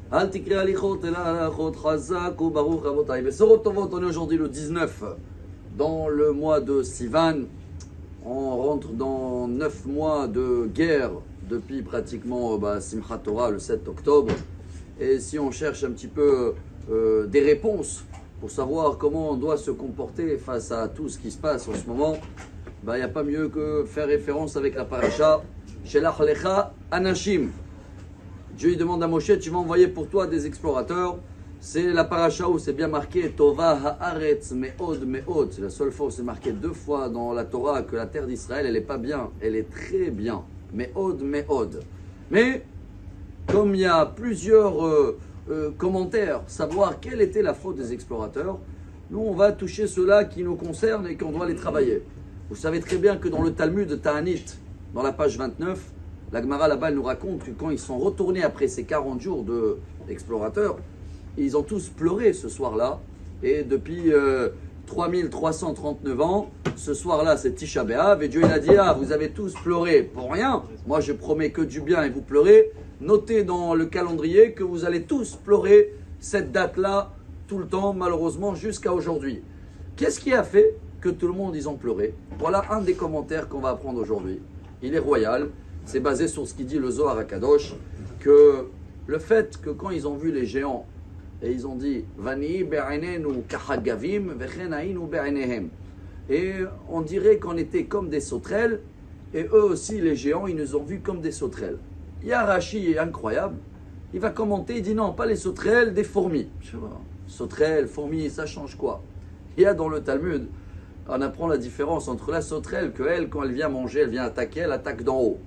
Al tikri alichot el alachot chazak ou baruch avotai. Besorot tovot, on est aujourd'hui le 19, dans le mois de Sivan. On rentre dans 9 mois de guerre depuis pratiquement Simchat Torah, le 7 octobre. Et si on cherche un petit peu des réponses pour savoir comment on doit se comporter face à tout ce qui se passe en ce moment, il n'y a pas mieux que faire référence avec la paracha Shelach lecha anashim. Dieu il demande à Moshe, tu vas envoyer pour toi des explorateurs. C'est la paracha où c'est bien marqué Tova haaretz me'od me'od. C'est la seule fois où c'est marqué 2 fois dans la Torah que la terre d'Israël elle n'est pas bien, elle est très bien. Me'od me'od. Mais comme il y a plusieurs commentaires, savoir quelle était la faute des explorateurs, nous on va toucher ceux-là qui nous concernent et qu'on doit les travailler. Vous savez très bien que dans le Talmud Ta'anit, dans la page 29, la Gemara là-bas elle nous raconte que quand ils sont retournés après ces 40 jours d'explorateurs, ils ont tous pleuré ce soir-là. Et depuis 3339 ans, ce soir-là c'est Tisha B'Av. Et Dieu il a dit, ah vous avez tous pleuré pour rien. Moi je promets que du bien et vous pleurez. Notez dans le calendrier que vous allez tous pleurer cette date-là tout le temps, malheureusement, jusqu'à aujourd'hui. Qu'est-ce qui a fait que tout le monde ils ont pleuré? Voilà un des commentaires qu'on va apprendre aujourd'hui. Il est royal. C'est basé sur ce qu'il dit le Zohar HaKadosh, que le fait que quand ils ont vu les géants, et ils ont dit Vani be'anenu kahagavim vechen hainu be'anehem. Et on dirait qu'on était comme des sauterelles, et eux aussi, les géants, ils nous ont vus comme des sauterelles. Il y a Rashi, est incroyable, il va commenter, il dit non, pas les sauterelles, des fourmis. Je sais pas, sauterelles, fourmis, ça change quoi? Il y a dans le Talmud, on apprend la différence entre la sauterelle, que elle, quand elle vient manger, elle vient attaquer, elle attaque d'en haut.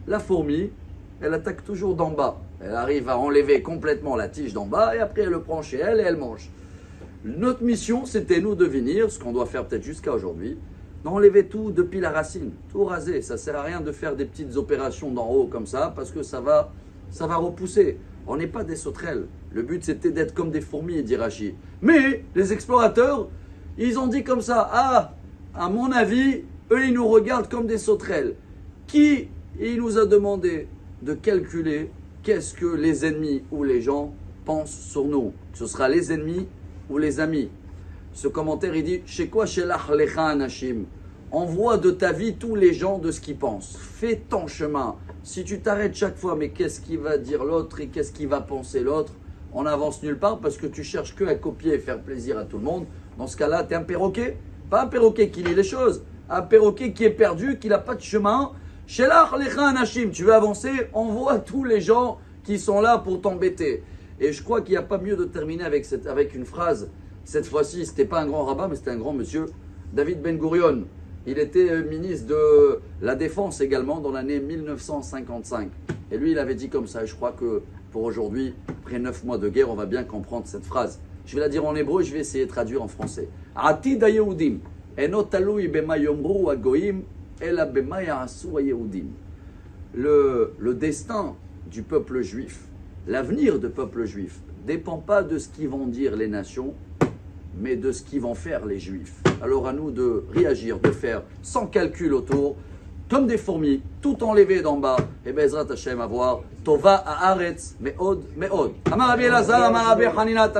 La fourmi, elle attaque toujours d'en bas. Elle arrive à enlever complètement la tige d'en bas et après elle le prend chez elle et elle mange. Notre mission, c'était nous de venir, ce qu'on doit faire peut-être jusqu'à aujourd'hui, d'enlever tout depuis la racine, tout raser. Ça ne sert à rien de faire des petites opérations d'en haut comme ça parce que ça va repousser. On n'est pas des sauterelles. Le but c'était d'être comme des fourmis, dit Rashi. Mais les explorateurs, ils ont dit comme ça, ah, à mon avis, eux ils nous regardent comme des sauterelles. Qui il nous a demandé de calculer qu'est-ce que les ennemis ou les gens pensent sur nous. Ce sera les ennemis ou les amis. Ce commentaire, il dit « Chez quoi shelach lecha anashim » Envoie de ta vie tous les gens de ce qu'ils pensent. Fais ton chemin. Si tu t'arrêtes chaque fois, mais qu'est-ce qu'il va dire l'autre et qu'est-ce qu'il va penser l'autre, on n'avance nulle part parce que tu cherches que à copier et faire plaisir à tout le monde. Dans ce cas-là, tu es un perroquet. Pas un perroquet qui lit les choses. Un perroquet qui est perdu, qui n'a pas de chemin. Shelach lecha anashim, tu veux avancer, envoie tous les gens qui sont là pour t'embêter. Et je crois qu'il n'y a pas mieux de terminer avec une phrase. Cette fois-ci, ce n'était pas un grand rabbin, mais c'était un grand monsieur, David Ben Gurion. Il était ministre de la Défense également dans l'année 1955. Et lui, il avait dit comme ça, et je crois que pour aujourd'hui, après 9 mois de guerre, on va bien comprendre cette phrase. Je vais la dire en hébreu, je vais essayer de traduire en français. Atid ha-Yehudim, eno talui bema yomru ha-goyim, ela bema ya'asu ha-Yehudim. Le destin du peuple juif, l'avenir du peuple juif, ne dépend pas de ce qu'ils vont dire les nations, mais de ce qu'ils vont faire les juifs. Alors à nous de réagir, de faire sans calcul autour, comme des fourmis, tout enlevé d'en bas, et Bezrat Hashem avoir Tova haaretz me'od me'od. Amar Rabbi Elazar, Amar Rabbi Hanina,